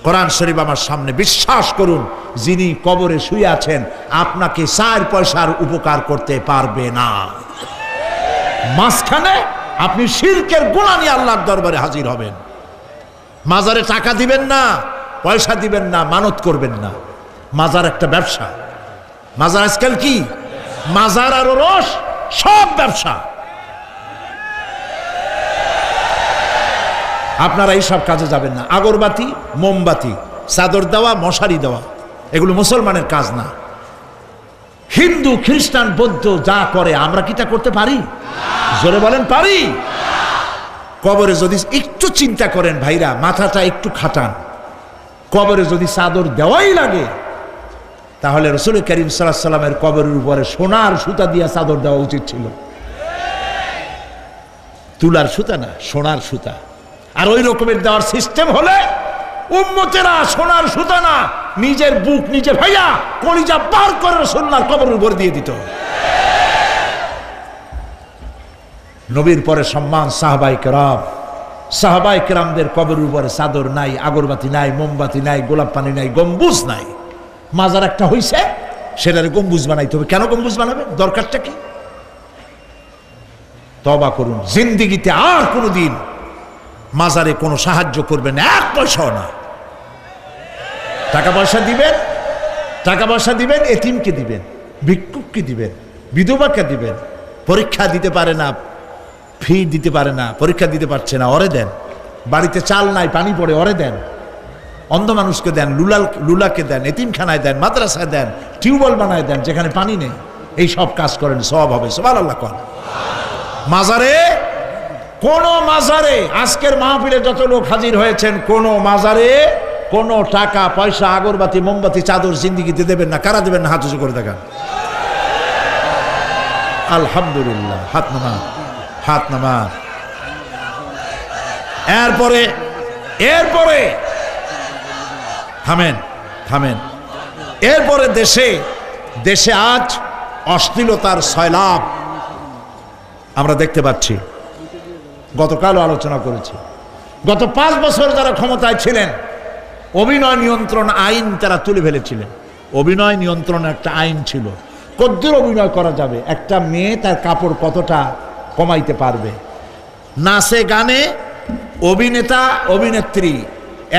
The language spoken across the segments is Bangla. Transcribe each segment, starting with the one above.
কোরআন শরীফ আমার সামনে, বিশ্বাস করুন যিনি কবরে শুয়ে আছেন আপনাকে 4 পয়সার উপকার করতে পারবে না। মাঝখানে আপনি শিরকের গুনাহ নিয়ে আল্লাহর দরবারে হাজির হবেন। মাজারে টাকা দিবেন না, পয়সা দিবেন না, মানত করবেন না। মাজার একটা ব্যবসা। মাজার আজকাল কি, মাজার আর রস সব ব্যবসা। আপনারা এইসব কাজে যাবেন না। আগরবাতি, মোমবাতি, চাদর দেওয়া, মশারি দেওয়া, এগুলো মুসলমানের কাজ না। হিন্দু, খ্রিস্টান, বৌদ্ধ যা করে আমরা কি তা করতে পারি? জোরে বলেন, পারি? কবরে যদি একটু চিন্তা করেন ভাইরা, মাথাটা একটু খাটান, কবরে যদি চাদর দেওয়াই লাগে তাহলে রাসূল করিম সাল্লাল্লাহু আলাইহি সাল্লামের কবরের উপরে সোনার সুতা দিয়ে চাদর দেওয়া উচিত ছিল। তুলার সুতা না, সোনার সুতা। আর ওই রকমের দেওয়ার সিস্টেম হলে উম্মতেরা সোনার সুতা না, নিজের বুক নিজে ভাইয়া কলিজা পার করে রাসূলুল্লাহর কবরের উপর দিয়ে দিত। নবীর পরে সম্মান সাহাবায়ে কেরাম। সাহাবায়ে কেরামদের কবরের উপরে চাদর নাই, আগরবাতি নাই, মোমবাতি নাই, গোলাপ পানি নাই, গম্বুজ নাই। মাজার একটা হইছে, সেটারে গম্বুজ বানাইতে হবে। কেন গম্বুজ বানাবে? দরকারটা কি? তওবা করুন, জিন্দেগিতে আর কোনোদিন মাজারে কোনো সাহায্য করবেন, 1 পয়সাও না। টাকা পয়সা দিবেন, টাকা পয়সা দিবেন, এতিমকে দিবেন, ভিক্ষুককে দিবেন, বিধবাকে দিবেন। পরীক্ষা দিতে পারে না, ফি দিতে পারে না, পরীক্ষা দিতে পারছে না, ওরে দেন। বাড়িতে চাল নাই, পানি পড়ে, ওরে দেন। অন্ধ মানুষকে দেন, লুলাকে দেন, এতিমখানায় দেন, মাদ্রাসায় দেন, টিউবওয়েল বানায় দেন যেখানে পানি নেই। এই সব কাজ করেন, সওয়াব হবে। সুবহানাল্লাহ কর। মাজারে, কোন মাজারে, আজকের মাহফিলে যত লোক হাজির হয়েছেন, কোন মাজারে কোনো টাকা পয়সা, আগরবাতি, মোমবাতি, চাদর জিন্দেগিতে দেবেন না। কারা দেবেন না? হাত উঁচু করে দেখান। আলহামদুলিল্লাহ। হাত নামা, হাত নামা। এরপরে থামেন, থামেন। এরপরে দেশে আজ অশ্লীলতার সয়লাব আমরা দেখতে পাচ্ছি। গতকালও আলোচনা করেছি। গত 5 বছর যারা ক্ষমতায় ছিলেন, অভিনয় নিয়ন্ত্রণ আইন তারা তুলে ফেলেছিলেন। অভিনয় নিয়ন্ত্রণ একটা আইন ছিল, কতদূর অভিনয় করা যাবে, একটা মেয়ে তার কাপড় কতটা কমাইতে পারবে, নাচে গানে অভিনেতা অভিনেত্রী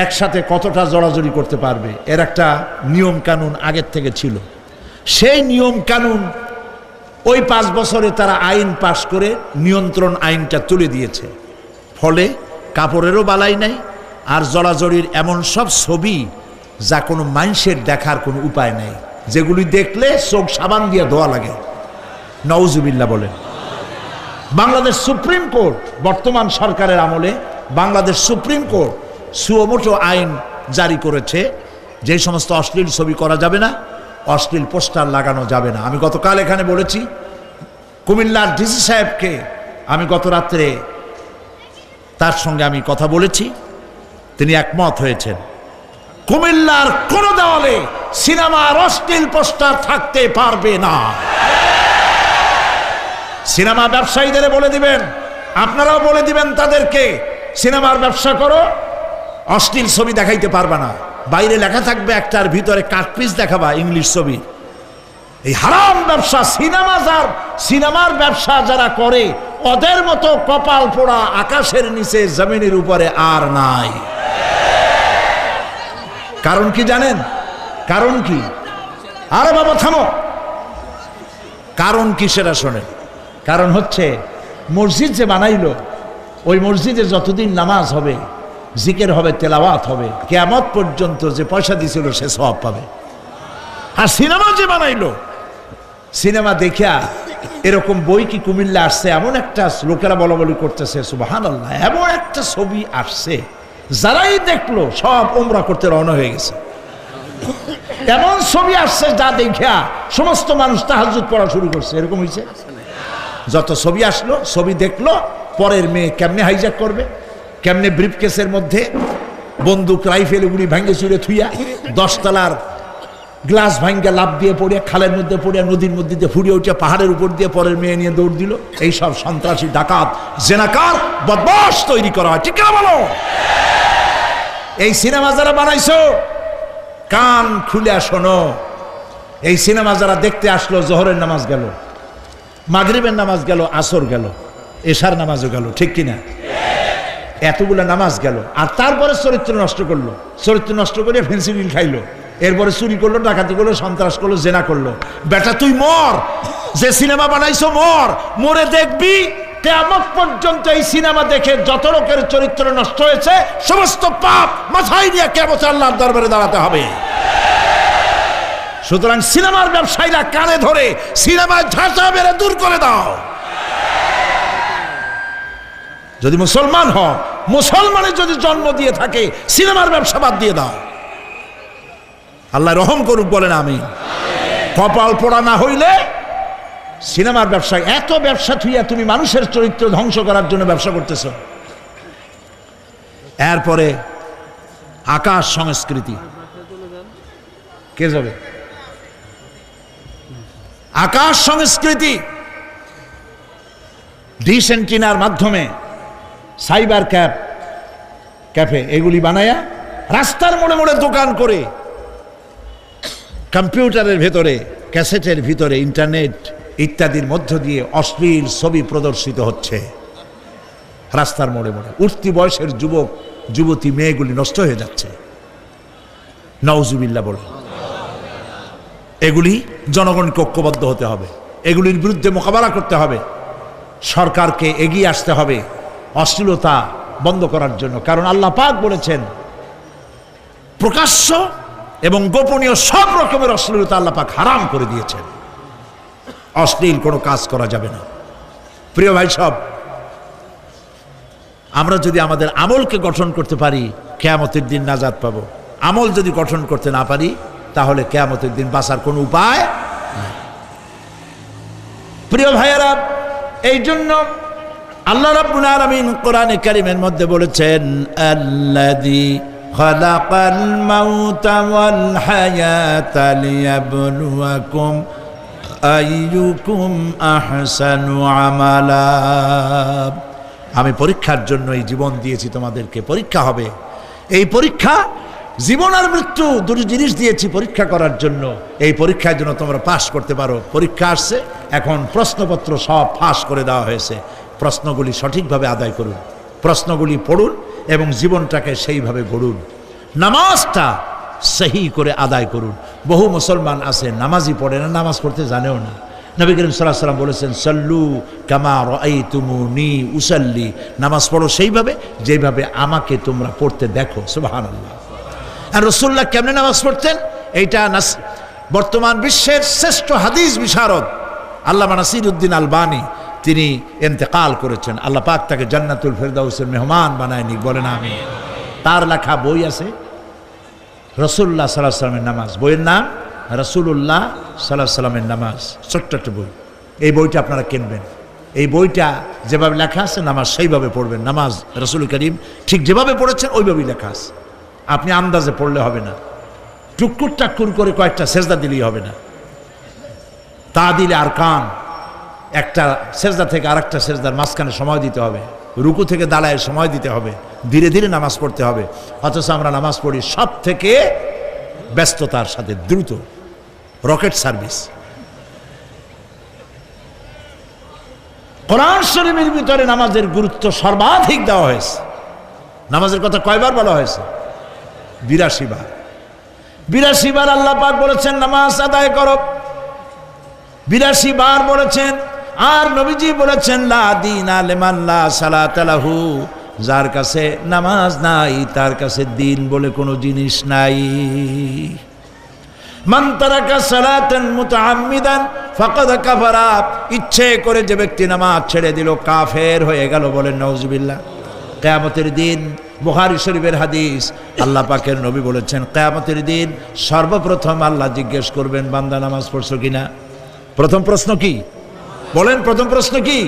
একসাথে কতটা জড়াজড়ি করতে পারবে, এর একটা নিয়ম কানুন আগের থেকে ছিল। সেই নিয়ম কানুন ওই 5 বছরে তারা আইন পাশ করে নিয়ন্ত্রণ আইনটা তুলে দিয়েছে। ফলে কাপড়েরও বালাই নাই, আর জড়াজড়ির এমন সব ছবি যা কোনো মানুষের দেখার কোনো উপায় নাই, যেগুলি দেখলে চোখ সাবান দিয়ে ধোয়া লাগে। নাউজুবিল্লাহ বলেন। বাংলাদেশ সুপ্রিম কোর্ট, বর্তমান সরকারের আমলে বাংলাদেশ সুপ্রিম কোর্ট সুমোটো আইন জারি করেছে, যে সমস্ত অশ্লীল ছবি করা যাবে না, অশ্লীল পোস্টার লাগানো যাবে না। আমি গতকাল এখানে বলেছি, কুমিল্লার ডিসি সাহেবকে আমি গত রাত্রে তার সঙ্গে আমি কথা বলেছি, তিনি একমত হয়েছেন। কুমিল্লার কোন দেওয়ালে সিনেমার অশ্লীল পোস্টার থাকতে পারবে না। সিনেমা ব্যবসায়ীদের বলে দিবেন, আপনারাও বলে দিবেন তাদেরকে, সিনেমার ব্যবসা করো, অশ্লীল ছবি দেখাইতে পারবে না। বাইরে লেখা থাকবে একটার ভিতরে কাটপিস দেখাবা ইংলিশ ছবি। এই হারাম ব্যবসা, সিনেমার ব্যবসা যারা করে ওদের মতো কপাল পোড়া আকাশের নিচে জমিনের উপরে আর নাই। কারণ কি জানেন? কারণ কি? আরে বাবা থামো। কারণ কি সেটা শোনেন। কারণ হচ্ছে, মসজিদ যে বানাইলো, ওই মসজিদে যতদিন নামাজ হবে, জিকির হবে, তেলাওয়াত হবে, কিয়ামত পর্যন্ত যে পয়সা দিছিল সে সওয়াব পাবে। আর সিনেমা যে বানাইলো, সিনেমা দেখিয়া এরকম বই কি কুমিল্লা আসছে? এমন একটা লোকেরা বলাবলি করতেছে, সুবহানাল্লাহ, এমন একটা ছবি আসছে, যারাই দেখলো সব উমরা করতে রওনা হয়ে গেছে। এমন ছবি আসছে যা দেখিয়া সমস্ত মানুষ তাহাজ্জুদ পড়া শুরু করছে। এরকম হয়েছে। যত ছবি আসলো, ছবি দেখলো, পরের মেয়ে কেমনে হাইজ্যাক করবে, কেমনে ব্রিফকেসের মধ্যে বন্দুক রাইফেল এগুলি ভাঙ্গে চুরে থুইয়া 10 তলার গ্লাস ভাঙ্গা লাভ দিয়ে পড়িয়া, খালের মধ্যে পড়িয়া, নদীর মধ্যে দিয়ে ফুরিয়ে উঠিয়া, পাহাড়ের উপর দিয়ে পরের মেয়ে নিয়ে দৌড় দিল। এইসব সন্ত্রাসী, ডাকাত, জেনাকার, বদমাশ তৈরি করা হয়। ঠিক না বলো? এই সিনেমা যারা বানাইছো কান খুলে শোনো, এই সিনেমা যারা দেখতে আসলো, জোহরের নামাজ গেল, মাগরিবের নামাজ গেল, আসর গেল, এশার নামাজও গেল, ঠিক কিনা? এতগুলো নামাজ গেল, আর তারপরে চরিত্র নষ্ট করলো, চরিত্র নষ্ট করে ফেন্সিডিল খাইলো, এরপরে চুরি করলো, ডাকাতি করলো, সন্ত্রাস করলো, জেনা করলো। বেটা তুই মর, যে সিনেমা বানাইছো মর, মরে দেখবি কিয়ামত পর্যন্ত এই সিনেমা দেখে যত লোকের চরিত্র নষ্ট হয়েছে সমস্ত পাপ মাথায় নিয়ে কিয়ামত আল্লাহর দরবারে দাঁড়াতে হবে। সুতরাং সিনেমার ব্যবসায়ীরা কানে ধরে সিনেমায় ঝাঁচা মেরে দূর করে দাও। যদি মুসলমান হও, মুসলমানের যদি জন্ম দিয়ে থাকে, সিনেমার ব্যবসা বাদ দিয়ে দাও। আল্লাহ রহম করুক, বলেন আমিন। কপাল পোড়া না হইলে সিনেমার ব্যবসা, এত ব্যবসা থুইয়া তুমি মানুষের চরিত্র ধ্বংস করার জন্য ব্যবসা করতেছ। এরপরে আকাশ সংস্কৃতি, কে যাবে? আকাশ সংস্কৃতি ডিশ এন্টিনার মাধ্যমে সাইবার ক্যাফে এগুলি বানায়া রাস্তার মোড়ে মোড়ে দোকান করে, কম্পিউটারের ভেতরে, ক্যাসেটের ভিতরে, ইন্টারনেট ইত্যাদির মধ্য দিয়ে অশ্লীল ছবি প্রদর্শিত হচ্ছে রাস্তার মোড়ে মোড়ে। উঠতি বয়সের যুবক যুবতী মেয়েগুলি নষ্ট হয়ে যাচ্ছে, নাউজুবিল্লাহ বলে। এগুলি জনগণকে ঐক্যবদ্ধ হতে হবে, এগুলির বিরুদ্ধে মোকাবেলা করতে হবে, সরকারকে এগিয়ে আসতে হবে অশ্লীলতা বন্ধ করার জন্য। কারণ আল্লাহ পাক বলেছেন প্রকাশ্য এবং গোপনীয় সব রকমের অশ্লীলতা আল্লাহ পাক হারাম করে দিয়েছেন। অশ্লীল কোনো কাজ করা যাবে না। প্রিয় ভাই সব, আমরা যদি আমাদের আমলকে গঠন করতে পারি কিয়ামতের দিন নাজাত পাবো। আমল যদি গঠন করতে না পারি তাহলে কিয়ামতের দিন বাঁচার কোনো উপায় নাই। প্রিয় ভাইয়েরা, এই জন্য আল্লাহ রাব্বুল আলামিন কোরআনে কারীমের মধ্যে বলেছেন, আল্লাযী খালাকাল মাউতা ওয়াল হায়াতা লিয়াবলুয়াকুম আইয়ুকুম আহসানু আমালা। আমি পরীক্ষার জন্য এই জীবন দিয়েছি, তোমাদেরকে পরীক্ষা হবে। এই পরীক্ষা, জীবন আর মৃত্যু দুটো জিনিস দিয়েছি পরীক্ষা করার জন্য। এই পরীক্ষার জন্য তোমরা পাস করতে পারো। পরীক্ষা আসছে, এখন প্রশ্নপত্র সব ফাঁস করে দেওয়া হয়েছে। প্রশ্নগুলি সঠিকভাবে আদায় করুন, প্রশ্নগুলি পড়ুন এবং জীবনটাকে সেইভাবে গড়ুন। নামাজটা সহি করে আদায় করুন। বহু মুসলমান আছে নামাজই পড়ে না, নামাজ পড়তে জানেও না। নবী করিম সাল্লাল্লাহু আলাইহি ওয়াসাল্লাম বলেছেন, সাল্লু কামা রাআইতুমুনি উসাল্লি, নামাজ পড়ো সেইভাবে যেভাবে আমাকে তোমরা পড়তে দেখো। সুবহানাল্লাহ। আর রাসূলুল্লাহ কেমনে নামাজ পড়তেন, এইটা বর্তমান বিশ্বের শ্রেষ্ঠ হাদিস বিশারদ আল্লামা নাসিরউদ্দিন আলবানী তিনি ইন্তেকাল করেছেন। আল্লাহ পাক তাকে জান্নাতুল ফেরদাউসের মেহমান বানায় নিক, বলেন আমিন। তার লেখা বই আছে রাসূলুল্লাহ সাল্লাল্লাহু আলাইহি ওয়াসাল্লামের নামাজ, বইয়ের নাম রাসূলুল্লাহ সাল্লাল্লাহু আলাইহি ওয়াসাল্লামের নামাজ। ছোট্ট একটা বই, এই বইটা আপনারা কিনবেন। এই বইটা যেভাবে লেখা আছে নামাজ সেইভাবে পড়বেন। নামাজ রাসূল করিম ঠিক যেভাবে পড়েছেন ওইভাবেই লেখা আছে। আপনি আন্দাজে পড়লে হবে না, টুকুর টাক্কুর করে কয়েকটা সেজদা দিলেই হবে না। তা দিলে আর কান, একটা সেজদা থেকে আরেকটা সেজদার মাঝখানে সময় দিতে হবে, রুকু থেকে দাঁড়ায় সময় দিতে হবে, ধীরে ধীরে নামাজ পড়তে হবে। অথচ আমরা নামাজ পড়ি সব থেকে ব্যস্ততার সাথে, দ্রুত, রকেট সার্ভিস। কোরআন শরীফের ভিতরে নামাজের গুরুত্ব সর্বাধিক দেওয়া হয়েছে। নামাজের কথা কয়বার বলা হয়েছে? 82 বার। 82 বার আল্লাহ পাক বলেছেন নামাজ আদায় করো, 82 বার বলেছেন। আর নবীজি বলেছেন, লা দীনা লিমান লা সালাতা লাহু, যার কাছে নামাজ নাই তার কাছে দিন বলে কোনো জিনিস নাই। মান তারাকা সালাতান মুতাআম্মিদান ফাকাদ কাফারা, ইচ্ছে করে যে ব্যক্তি নামাজ ছেড়ে দিল কাফের হয়ে গেল, বলেন নাউজুবিল্লাহ। কিয়ামতের দিন, বুখারী শরীফের হাদিস, আল্লাহ পাকের নবী বলেছেন কিয়ামতের দিন সর্বপ্রথম আল্লাহ জিজ্ঞেস করবেন, বান্দা নামাজ পড়ছো কিনা। প্রথম প্রশ্ন কি বলেন? প্রথম প্রশ্ন কি?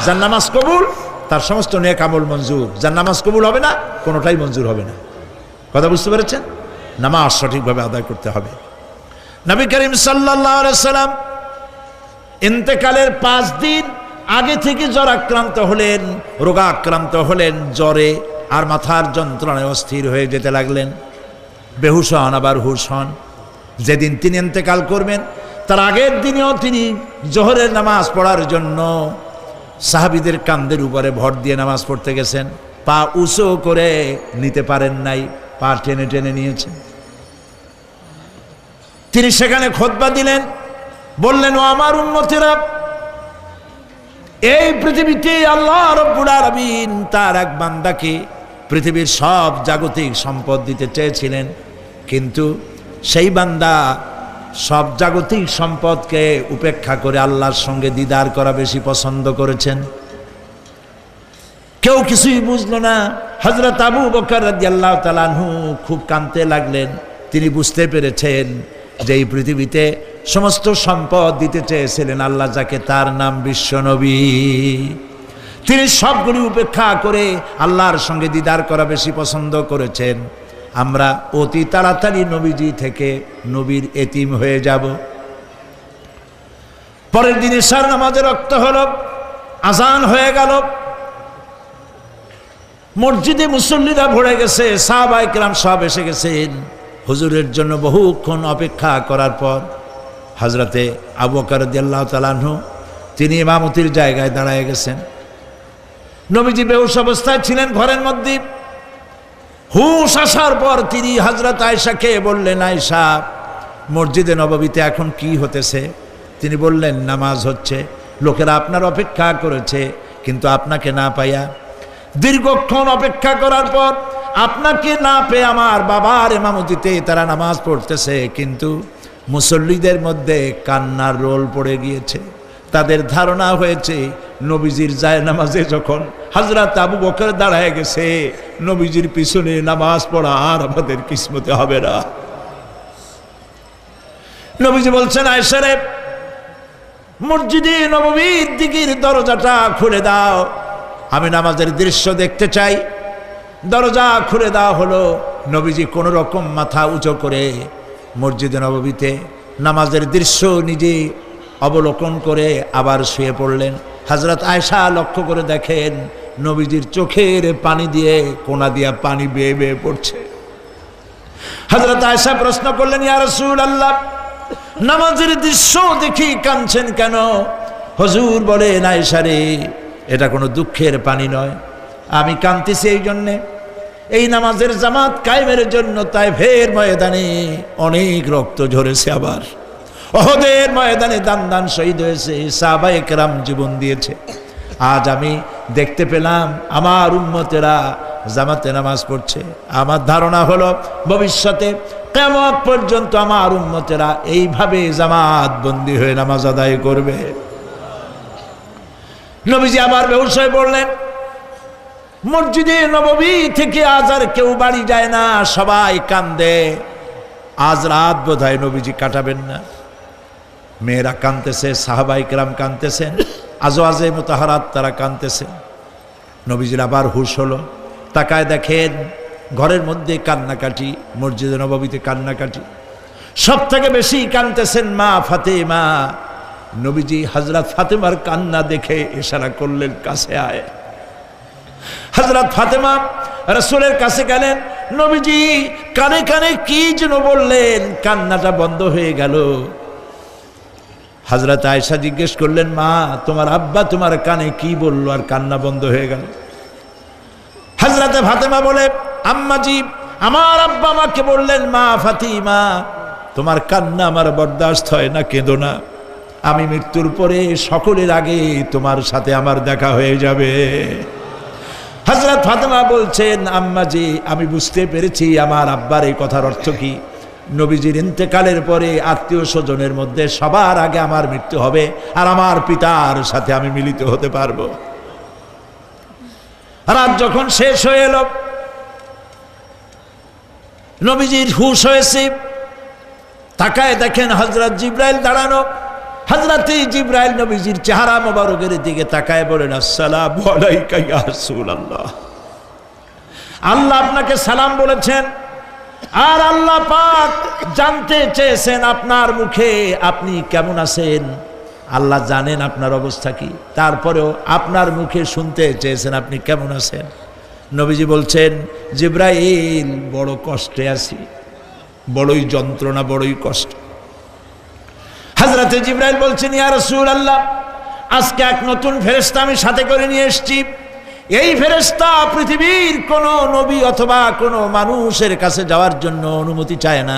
যার নামাজ কবুল তার সমস্ত নেক আমল মঞ্জুর, যার নামাজ কবুল হবে না কোনোটাই মঞ্জুর হবে না। কথা বুঝতে পেরেছেন? নামাজ সঠিকভাবে আদায় করতে হবে। নবী করিম সাল্লাল্লাহু আলাইহি সাল্লাম ইন্তেকালের 5 দিন আগে থেকে জ্বর আক্রান্ত হলেন, রোগাক্রান্ত হলেন। জ্বরে আর মাথার যন্ত্রণায় অস্থির হয়ে যেতে লাগলেন। বেহুশ হন, আবার হুশ হন। যেদিন তিনি ইন্তেকাল করবেন তার আগের দিনেও তিনি জোহরের নামাজ পড়ার জন্য সাহাবীদের কাঁধের উপরে ভর দিয়ে নামাজ পড়তে গেছেন। পা উঁচু করে নিতে পারেন নাই, পা টেনে টেনে নিয়েছেন। তিনি সেখানে খুতবা দিলেন, বললেন, ও আমার উম্মতেরা, এই পৃথিবীতে আল্লাহ রাব্বুল আলামিন তার এক বান্দাকে পৃথিবীর সব জাগতিক সম্পদ দিতে চেয়েছিলেন, কিন্তু সেই বান্দা সব জাগতিক সম্পদকে উপেক্ষা করে আল্লাহর সঙ্গে দিদার করা বেশি পছন্দ করেছেন। কেউ কিছুই বুঝলো না। হযরত আবু বকর রাদিয়াল্লাহু তাআলা আনহু খুব কাঁদতে লাগলেন। তিনি বুঝতে পেরেছেন যে এই পৃথিবীতে সমস্ত সম্পদ দিতে চেয়েছিলেন আল্লাহ যাকে, তার নাম বিশ্বনবী। তিনি সবগুলি উপেক্ষা করে আল্লাহর সঙ্গে দিদার করা বেশি পছন্দ করেছেন। আমরা অতি তাড়াতাড়ি নবীজি থেকে নবীর এতিম হয়ে যাব। পরের দিন ইশার নামাজের রক্ত হলো, আজান হয়ে গেল। মসজিদে মুসল্লিরা ভরে গেছে, সাহাবায়ে কেরাম সব এসে গেছেন। হুজুরের জন্য বহুক্ষণ অপেক্ষা করার পর হযরতে আবু বকর রাদিয়াল্লাহু তাআলা আনহু তিনি ইমামতির জায়গায় দাঁড়ায় গেছেন। নবীজি বেহুশ অবস্থায় ছিলেন ঘরের মধ্যে। হুশ আসার পর তিনি হযরত আয়েশাকে বললেন, আয়েশা, মসজিদে নববীতে এখন কি হতেছে? তিনি বললেন, নামাজ হচ্ছে। লোকেরা আপনার অপেক্ষা করেছে, কিন্তু আপনাকে না পাইয়া দীর্ঘক্ষণ অপেক্ষা করার পর আপনাকে না পেয়ে আমার বাবার ইমামতিতে তারা নামাজ পড়তেছে, কিন্তু মুসল্লিদের মধ্যে কান্নার রোল পড়ে গিয়েছে। তাদের ধারণা হয়েছে নবীজির জায়নামাজে যখন হযরত আবু বকর দাঁড়ায় গেছে, নবীজির পিছনে নামাজ পড়া আর আমাদের কিসমতে হবে না। নবীজি বলছেন, আয়েশা রে, মসজিদে নববীর দিকের দরজাটা খুলে দাও, আমি নামাজের দৃশ্য দেখতে চাই। দরজা খুলে দেওয়া হলো। নবীজি কোনো রকম মাথা উঁচু করে মসজিদে নববীতে নামাজের দৃশ্য নিজে অবলোকন করে আবার শুয়ে পড়লেন। হযরত আয়েশা লক্ষ্য করে দেখেন নবীজির চোখের পানি দিয়ে কোনা দিয়া পানি বেয়ে বেয়ে পড়ছে। হযরত আয়েশা প্রশ্ন করলেন, ইয়া রাসূলুল্লাহ, নামাজের দৃশ্য দেখি কাঁদছেন কেন? হুজুর বলেন, আয়েশা রে, এটা কোনো দুঃখের পানি নয়, আমি কাঁদতেছি এই জন্যে, এই নামাজের জামাত কায়েমের জন্য তায়েফের ময়দানে অনেক রক্ত ঝরেছে, আবার উহুদের ময়দানে দান দান শহীদ হয়েছে, সাহাবায়ে কেরাম জীবন দিয়েছে। আজ আমি দেখতে পেলাম আমার উম্মতেরা জামাতে নামাজ পড়ছে। আমার ধারণা হলো ভবিষ্যতে কিয়ামত পর্যন্ত আমার উম্মতেরা এইভাবে জামাত বন্দী হয়ে নামাজ আদায় করবে। নবীজি আবার বেহুশ হয়ে পড়লেন। মসজিদে নববী থেকে আজ আর কেউ বাড়ি যায় না, সবাই কান্দে। আজ রাত বোধহয় নবীজি কাটাবেন না। মেয়েরা কাঁদতেছে, সাহাবায়ে কেরাম কাঁদতেছেন, আজওয়াজে মুতাহারাত তারা কাঁদতেছেন। নবীজির আবার হুশ হলো, তাকায় দেখেন ঘরের মধ্যে কান্নাকাটি, মসজিদে নববীতে কান্নাকাটি। সব থেকে বেশি কাঁদতেছেন মা ফাতেমা। নবীজি হযরত ফাতেমার কান্না দেখে ইশারা করলেন, কাছে আয়। হযরত ফাতেমা রাসূলের কাছে গেলেন। নবীজি কানে কানে কি যেন বললেন, কান্নাটা বন্ধ হয়ে গেল। হযরত আয়েশা জিজ্ঞেস করলেন, মা, তোমার আব্বা তোমার কানে কি বললো আর কান্না বন্ধ হয়ে গেল? হযরত ফাতেমা বলে, আম্মাজি, আমার আব্বা আমাকে বললেন, মা ফাতিমা, তোমার কান্না আমার বরদাস্ত হয় না, কেঁদো না, আমি মৃত্যুর পরে সকলের আগে তোমার সাথে আমার দেখা হয়ে যাবে। হযরত ফাতেমা বলছেন, আম্মাজি, আমি বুঝতে পেরেছি আমার আব্বার এই কথার অর্থ কি। নবীজির ইন্তেকালের পরে আত্মীয় স্বজনের মধ্যে সবার আগে আমার মৃত্যু হবে, আর আমার পিতার সাথে আমি মিলিত হতে পারবো। রাত যখন শেষ হয়ে এলো, নবীজির হুশ হয়েছে। তাকায় দেখেন হযরত জিবরাইল দাঁড়ানো। হযরত জিবরাইল নবীজির চেহারা মোবারকের দিকে তাকায় বলেন, আসসালামু আলাইকা ইয়া রাসূলুল্লাহ। আল্লাহ আপনাকে সালাম বলেছেন, আর আল্লাহ পাক জানতে চেয়েছেন আপনার মুখে আপনি কেমন আছেন। আল্লাহ জানেন আপনার অবস্থা কি, তারপরেও আপনার মুখে শুনতে চেয়েছেন আপনি কেমন আছেন। নবীজি বলছেন, জিবরাইল বড় কষ্টে আছি, বড়ই যন্ত্রণা, বড়ই কষ্ট। হযরতে জিবরাইল বলছেন, ইয়া রাসূলুল্লাহ, আজকে এক নতুন ফেরেশতা আমি সাথে করে নিয়ে এসেছি। এই ফেরেশতা পৃথিবীর কোনো নবী অথবা কোনো মানুষের কাছে যাওয়ার জন্য অনুমতি চায় না।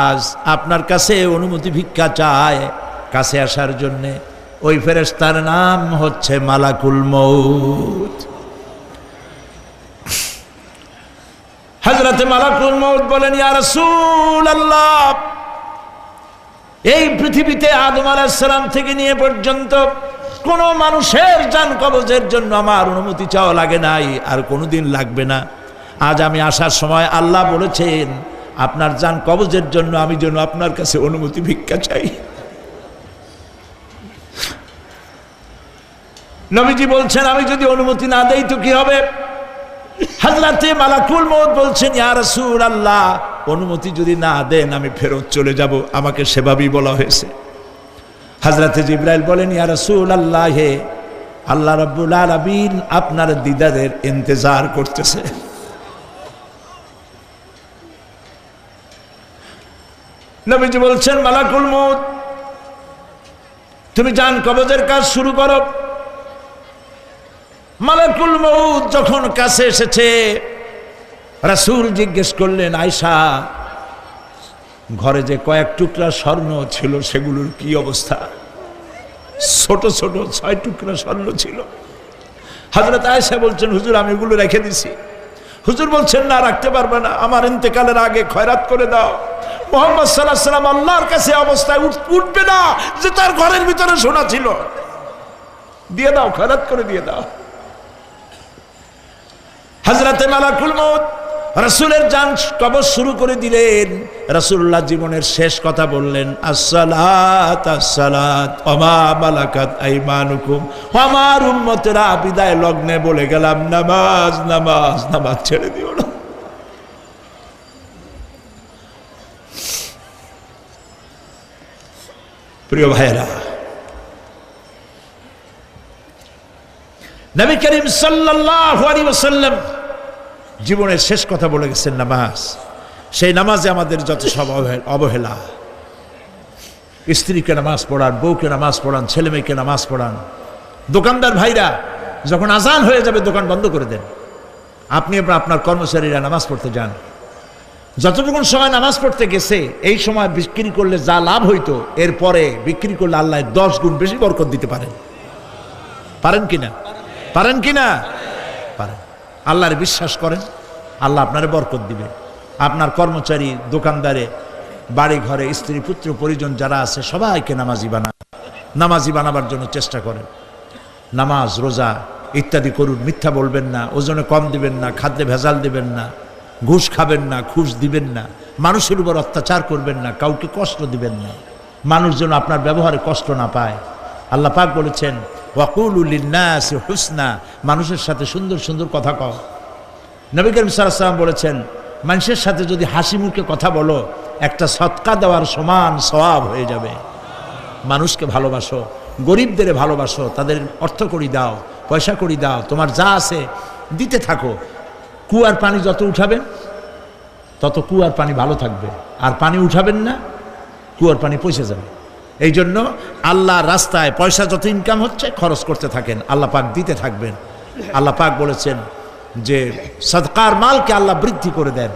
আজ আপনার কাছে অনুমতি ভিক্ষা চায় কাছে আসার জন্যে। ওই ফেরেশতার নাম হচ্ছে মালাকুল মউত। হযরতে মালাকুল মউত বলেন, ইয়া রাসূলুল্লাহ, এই পৃথিবীতে আদম আলাইহিস সালাম থেকে নিয়ে পর্যন্ত কোন মানুষের জান কবজের জন্য আমার অনুমতি চাওয়া লাগে নাই, আর কোনোদিন লাগবে না। আজ আমি আসার সময় আল্লাহ বলেছেন, আপনার জান কবজের জন্য আমি যেন আপনার কাছে অনুমতি ভিক্ষা চাই। নবীজি বলছেন, আমি যদি অনুমতি না দেই তো কি হবে? হযরতে মালাকুল মউত বলছেন, ইয়া রাসূলুল্লাহ, অনুমতি যদি না দেন আমি ফেরত চলে যাব। আমাকে সেভাবেই বলা হয়েছে। হযরতে জিবরাইল বলেন, ইয়া রাসূলুল্লাহ, হে আল্লাহ রাব্বুল আলামিন আপনার দিদারের ইন্তজার করতেছে। নবীজি বলছেন, মালাকুল মউত, তুমি জান কবজের কাজ শুরু করো। মালাকুল মউত যখন কাছে এসেছে, রাসূল জিজ্ঞেস করলেন, আয়েশা, ঘরে যে কয়েক টুকরা স্বর্ণ ছিল সেগুলোর কি অবস্থা? ছোট ছোট 6 টুকরা স্বর্ণ ছিল। হযরত আয়েশা বলছেন, হুজুর আমি এগুলো রেখে দিছি। হুজুর বলছেন, না, রাখতে পারবে না, আমার ইন্তেকালের আগে খয়রাত করে দাও। মুহাম্মদ সাল্লাল্লাহু আলাইহি ওয়াসাল্লাম আল্লাহর কাছে অবস্থায় উঠবে না যে তার ঘরের ভিতরে সোনা ছিল। দিয়ে দাও, খয়রাত করে দিয়ে দাও। হযরতে মালাকুল মউত রাসূলের জান কবজ শুরু করে দিলেন। রাসূলুল্লাহ জীবনের শেষ কথা বললেন, আসসালাত আসসালাত ওয়া মা মালাকাত আইমানুকুম। আমার উম্মতেরা বিদায় লগ্নে বলে গেলাম, নামাজ নামাজ নামাজ ছেড়ে দিও না। প্রিয় ভাইরা, নবী করিম সাল্লাল্লাহু আলাইহি ওয়াসাল্লাম জীবনের শেষ কথা বলে গেছেন নামাজ। সেই নামাজে আমাদের যত সব অবহেলা। স্ত্রীকে নামাজ পড়ান, বউকে নামাজ পড়ান, ছেলে মেয়েকে নামাজ পড়ান। দোকানদার ভাইরা যখন আজান হয়ে যাবে দোকান বন্ধ করে দেন। আপনি আপনার কর্মচারীরা নামাজ পড়তে যান। যতটুকুন সময় নামাজ পড়তে গেছে এই সময় বিক্রি করলে যা লাভ হইতো, এরপরে বিক্রি করলে আল্লাহ 10 গুণ বেশি বরকত দিতে পারেন। পারেন কিনা? পারেন কিনা? পারেন। আল্লাহর বিশ্বাস করেন, আল্লাহ আপনারে বরকত দিবে। আপনার কর্মচারী, দোকানদারে, বাড়ি ঘরে স্ত্রী পুত্র পরিজন যারা আছে সবাইকে নামাজি বানান। নামাজি বানাবার জন্য চেষ্টা করেন। নামাজ রোজা ইত্যাদি করুন। মিথ্যা বলবেন না, ওজনে কম দিবেন না, খাদ্যে ভেজাল দিবেন না, ঘুষ খাবেন না, ঘুষ দিবেন না, মানুষের উপর অত্যাচার করবেন না, কাউকে কষ্ট দিবেন না। মানুষ যেন আপনার ব্যবহারে কষ্ট না পায়। আল্লাহ পাক বলেছেন, ওয়াকুলু লিন্নাসি হুসনা, মানুষের সাথে সুন্দর সুন্দর কথা কও। নবী করিম সাল্লাল্লাহু আলাইহি ওয়াসাল্লাম বলেছেন, মানুষের সাথে যদি হাসি মুখে কথা বলো একটা সদকা দেওয়ার সমান সওয়াব হয়ে যাবে। মানুষকে ভালোবাসো, গরিবদের ভালোবাসো, তাদের অর্থ কড়ি দাও, পয়সা কড়ি দাও, তোমার যা আছে দিতে থাকো। কুয়ার পানি যত উঠাবেন তত কুয়ার পানি ভালো থাকবে, আর পানি উঠাবেন না কুয়ার পানি পচে যাবে। এই জন্য আল্লাহর রাস্তায় পয়সা যত ইনকাম হচ্ছে খরচ করতে থাকেন, আল্লাহ পাক দিতে থাকবেন। আল্লাহ পাক বলেছেন যে সদকার মালকে আল্লাহ বৃদ্ধি করে দেন,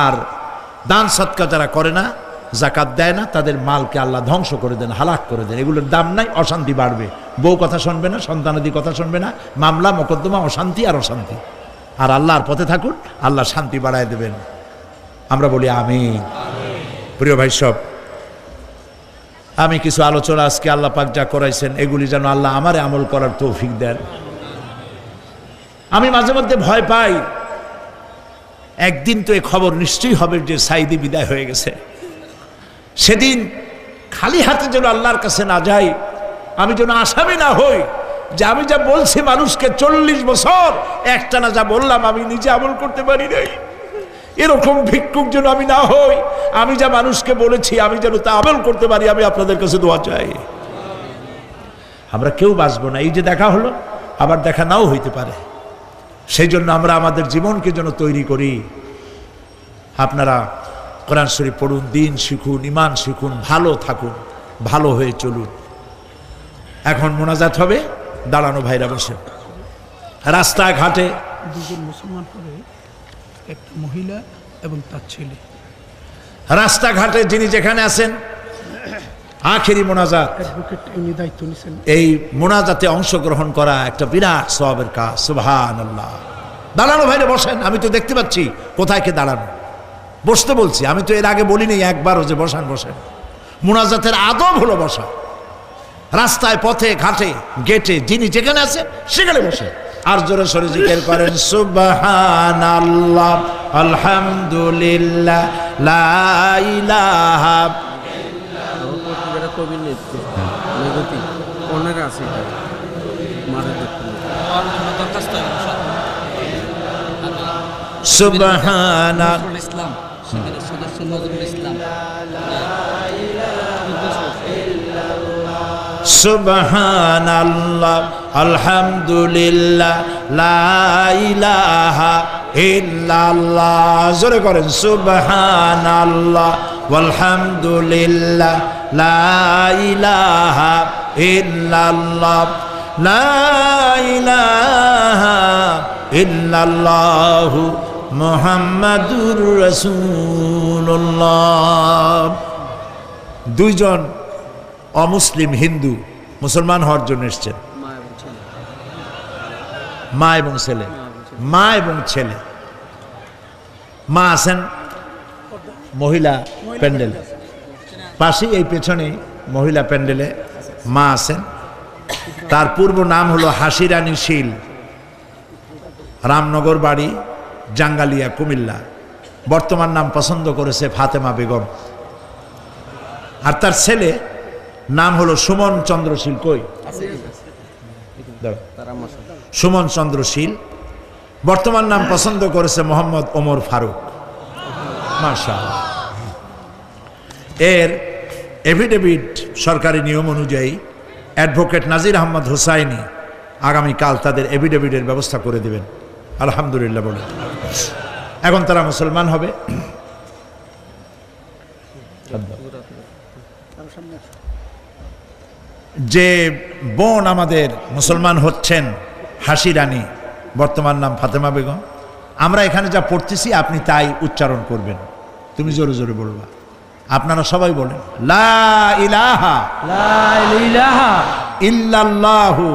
আর দান সদকা যারা করে না, জাকাত দেয় না, তাদের মালকে আল্লাহ ধ্বংস করে দেন, হালাক করে দেন। এগুলোর দাম নাই, অশান্তি বাড়বে। বউ কথা শুনবে না, সন্তানাদি কথা শুনবে না, মামলা মোকদ্দমা, অশান্তি আর অশান্তি। আর আল্লাহর পথে থাকুন, আল্লাহ শান্তি বাড়ায় দেবেন। আমরা বলি আমিন। প্রিয় ভাই সব, আমি কিছু আলোচনা আজকে আল্লাহ পাক যা করাইছেন এগুলি যেন আল্লাহ আমারে আমল করার তৌফিক দেন। আমি মাঝে মধ্যে ভয় পাই, একদিন তো এই খবর নিশ্চয়ই হবে যে সাইদি বিদায় হয়ে গেছে। সেদিন খালি হাতে যেন আল্লাহর কাছে না যাই, আমি যেন আসামি না হই যে আমি যা বলছি মানুষকে 40 বছর একটানা যা বললাম আমি নিজে আমল করতে পারি নাই। এরকম ভিক্ষুক যেন আমি না হই, আমি যা মানুষকে বলেছি আমি যেন তা আমল করতে পারি। আমি আপনাদের কাছে দোয়া চাই। আমরা কেউ বাঁচবো না। এই যে দেখা হলো, আবার দেখা নাও হইতে পারে। সেই জন্য আমরা আমাদের জীবনকে যেন তৈরি করি। আপনারা কোরআন শরীফ পড়ুন, দিন শিখুন, ইমান শিখুন, ভালো থাকুন, ভালো হয়ে চলুন। এখন মোনাজাত হবে, দাঁড়ানো ভাইরা বসে। রাস্তাঘাটে দুজন মুসলমান করে একটা মহিলা এবং তার ছেলে, রাস্তাঘাটে যিনি যেখানে আছেন, আখেরি মোনাজাত, অ্যাডভোকেট উনি দায়িত্ব নিয়েছেন। এই মোনাজাতে অংশগ্রহণ করা একটা বিরাট সওয়াবের কাজ। সুবহানাল্লাহ। দাঁড়ানো ভাইরা বসেন, আমি তো দেখতে পাচ্ছি কোথায় কে দাঁড়ানো। বসতে বলছি, আমি তো এর আগে বলিনি একবারও যে বসান বসেন। মোনাজাতের আদব হলো বসা। রাস্তায়, পথে, ঘাটে, গেটে যিনি যেখানে আছেন সেখানে বসে আর জোরে সরে জিকির করেন সুবহানাল্লাহ, আলহামদুলিল্লাহ, লা ইলাহা যারা কবি লিখছে নগতি অনেক আছে মারা দেখতে সুবহানা ইসলাম সেখানে সদস্য নজরুল ইসলাম। সুবহানাল্লাহ, আলহামদুলিল্লাহ, লা ইলাহা ইল্লাল্লাহ। জোরে করেন সুবহানাল্লাহ, আলহামদুলিল্লাহ, লা ইলাহা ইল্লাল্লাহ, লা ইলাহা ইল্লাল্লাহু মুহাম্মাদুর রাসূলুল্লাহ। দুইজন অমুসলিম হিন্দু মুসলমান হওয়ার জন্য এসছেন, মা এবং ছেলে। মা এবং ছেলে, মা আছেন মহিলা প্যান্ডেল পাশে, এই পেছনে মহিলা প্যান্ডেলে মা আছেন। তার পূর্ব নাম হলো হাসিরানী শীল, রামনগর বাড়ি, জাঙ্গালিয়া, কুমিল্লা। বর্তমান নাম পছন্দ করেছে ফাতেমা বেগম। আর তার ছেলে নাম হলো সুমন চন্দ্রশীল। কই সুমন চন্দ্রশীল। বর্তমান নাম পছন্দ করেছে মোহাম্মদ ওমর ফারুক। মাশাআল্লাহ। এর এফিডেভিট সরকারি নিয়ম অনুযায়ী অ্যাডভোকেট নাজির আহমদ হুসাইনি আগামীকাল তাদের এফিডেভিটের ব্যবস্থা করে দেবেন। আলহামদুলিল্লাহ বলে এখন তারা মুসলমান হবে। যে বোন আমাদের মুসলমান হচ্ছেন, হাসি রানী, বর্তমান নাম ফাতেমা বেগম, আমরা এখানে যা পড়তেছি আপনি তাই উচ্চারণ করবেন। তুমি জোরে জোরে বলবা, আপনারা সবাই বলেন লা ইলাহা ইল্লাল্লাহু